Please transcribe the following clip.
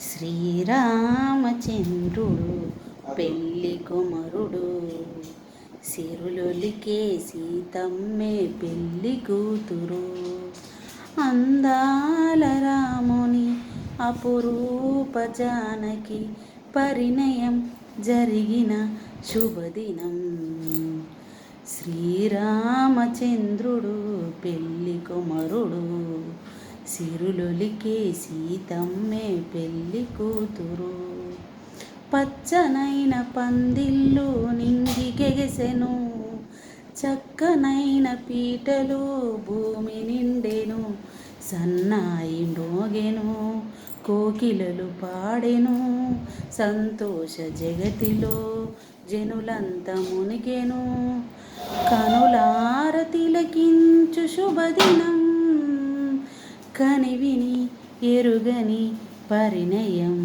శ్రీరామచంద్రుడు పెళ్లి కుమరుడు, సిరులొలికే సీతమ్మే పెళ్లి కూతురు. అందాల రాముని అపురూప జానకి పరిణయం జరిగిన శుభదినం. శ్రీరామచంద్రుడు పెళ్లి కుమరుడు, సిరులొలికే సీతమ్మే పెళ్లి కూతురు. పచ్చనైన పందిళ్ళు నింగికెగసెను, చక్కనైన పీటలు భూమి నిండెను. సన్నాయి మ్రోగెను, కోకిలలు పాడెను, సంతోష జగతిలో జనులంత మునిగెను. కనులార తిలకించు శుభదినం, కనివిని ఎరుగని పరిణయం.